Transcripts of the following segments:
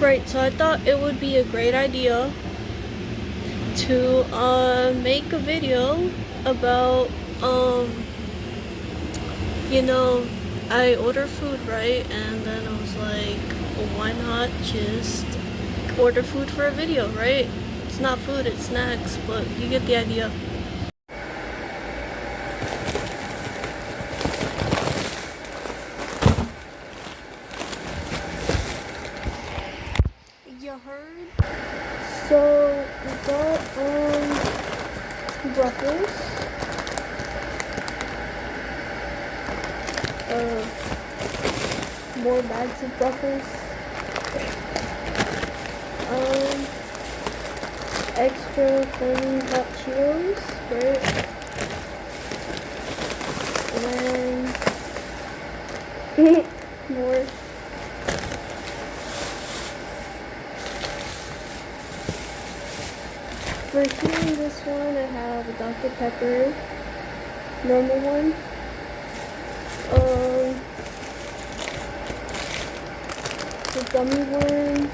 Right, so I thought it would be a great idea to make a video about you know, I order food, right? And then I was like, well, why not just order food for a video, right? It's not food, it's snacks, but you get the idea. You heard? So we got Ruffles. More bags of Ruffles. Extra flaming hot Cheetos, right? And more. For here in this one, I have a Dr. Pepper, normal one. The gummy worms.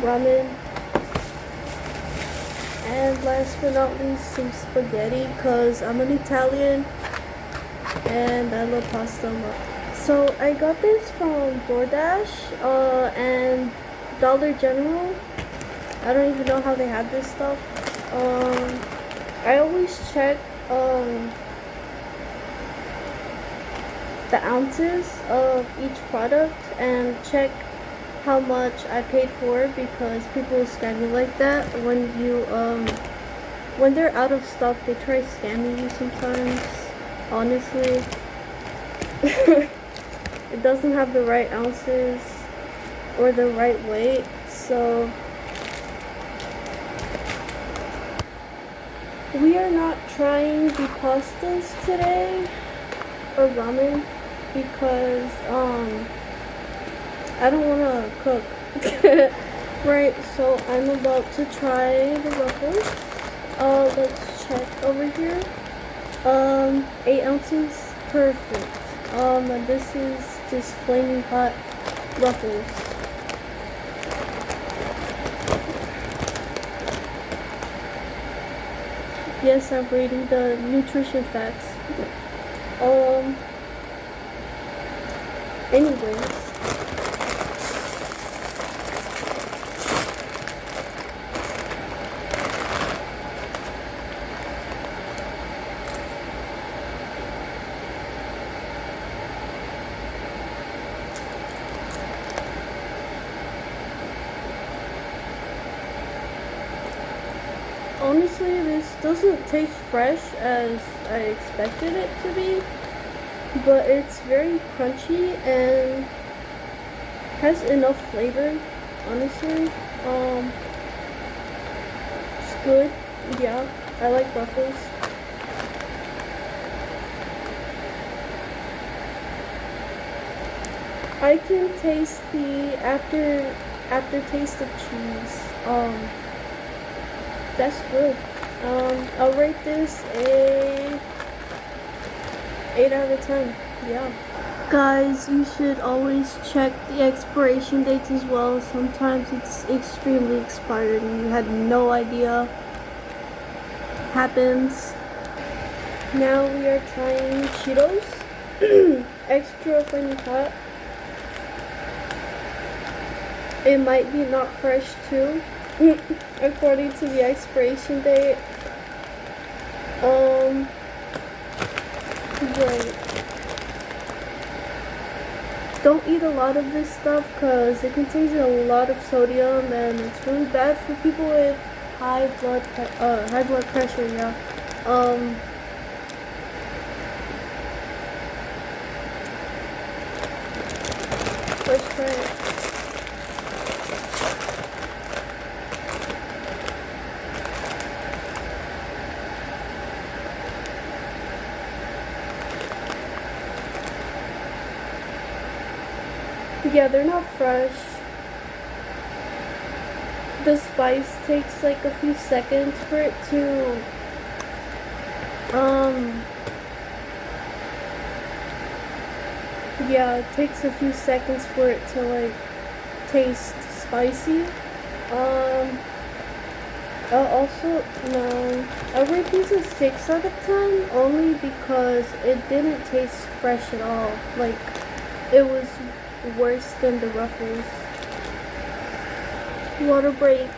Ramen. And last but not least, some spaghetti, because I'm an Italian and I love pasta. So I got this from DoorDash and Dollar General. I don't even know how they had this stuff. I always check the ounces of each product and check how much I paid for, because people scam you like that. When they're out of stock, they try scamming you sometimes. Honestly. It doesn't have the right ounces or the right weight, so we are not trying the pastas today or ramen because I don't want to cook. Right, so I'm about to try the Ruffles. Let's check over here. 8 ounces, perfect. And this is just flaming hot Ruffles. Yes, I'm reading the nutrition facts. Anyways. Honestly, this doesn't taste fresh as I expected it to be, but it's very crunchy and has enough flavor, honestly. It's good. Yeah, I like Ruffles. I can taste the aftertaste of cheese. That's good. I'll rate this a 8 out of 10. Yeah. Guys, you should always check the expiration dates as well. Sometimes it's extremely expired and you had no idea. Happens. Now we are trying Cheetos. Extra flaming hot. It might be not fresh too. According to the expiration date. Right. Don't eat a lot of this stuff because it contains a lot of sodium and it's really bad for people with high blood pressure. Yeah. Let's try it. Yeah, they're not fresh. The spice takes like a few seconds for it to Yeah, it takes a few seconds for it to like taste spicy. I'll also no, I rate these a 6 out of 10 only because it didn't taste fresh at all. Like it was worse than the Ruffles. Water break.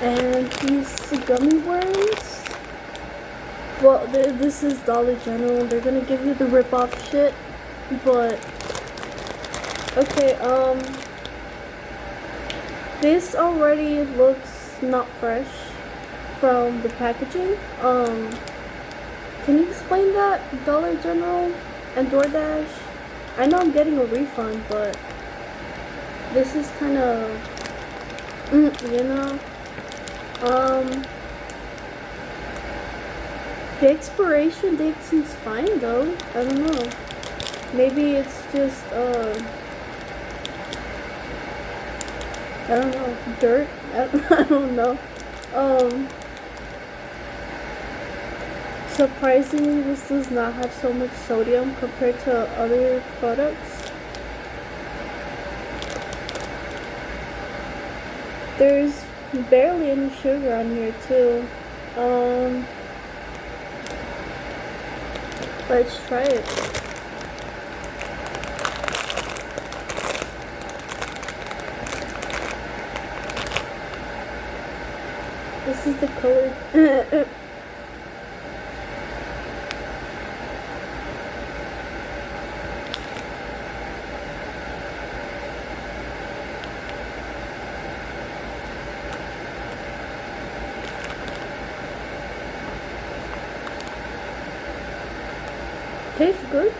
And these gummy worms. Well, this is Dollar General. They're gonna give you the rip-off shit, but okay. This already looks not fresh from the packaging. Can you explain that, Dollar General and DoorDash? I know I'm getting a refund, but this is kind of, you know, the expiration date seems fine though. I don't know. Maybe it's just, I don't know, dirt? I don't know. Surprisingly, this does not have so much sodium compared to other products. There's barely any sugar on here too. Let's try it. This is the color. Tastes good.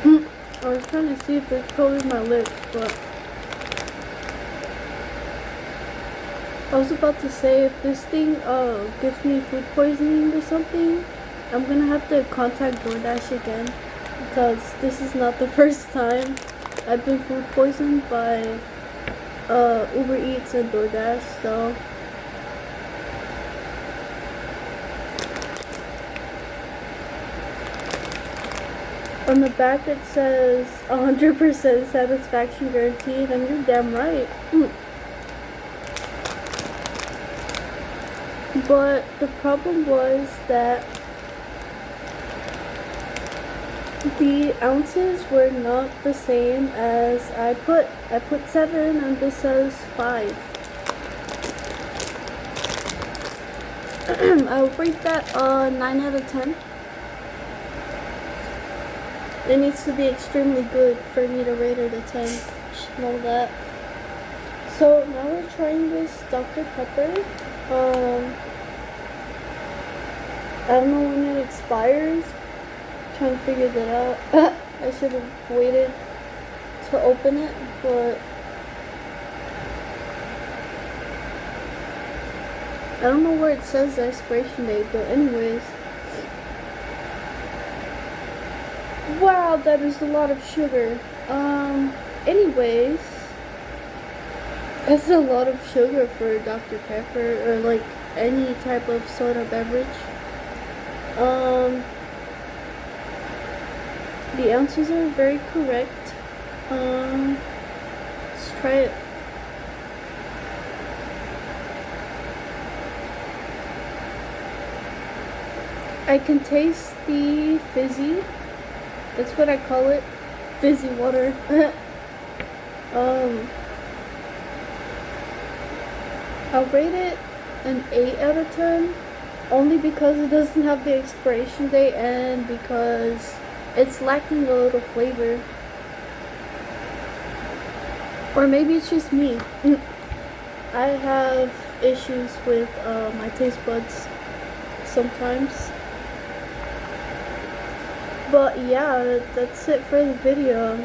I was trying to see if it coated my lips, but I was about to say if this thing gives me food poisoning or something, I'm gonna have to contact DoorDash again because this is not the first time I've been food poisoned by Uber Eats and DoorDash, so on the back it says 100% satisfaction guaranteed, and you're damn right. But the problem was that the ounces were not the same as I put 7 and this says 5. I'll rate that 9 out of 10. It needs to be extremely good for me to rate it a 10. Just know that. So now we're trying this Dr. Pepper. I don't know when it expires. I'm trying to figure that out. I should have waited to open it, but I don't know where it says the expiration date, but anyways. Wow, that is a lot of sugar. Anyways, that's a lot of sugar for Dr. Pepper or like any type of soda beverage. The ounces are very correct. Let's try it. I can taste the fizzy. That's what I call it. Fizzy water. I'll rate it an 8 out of 10. Only because it doesn't have the expiration date and because it's lacking a little flavor. Or maybe it's just me. I have issues with my taste buds sometimes. But yeah, that's it for the video.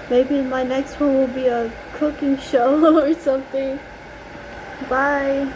Maybe my next one will be a cooking show or something. Bye.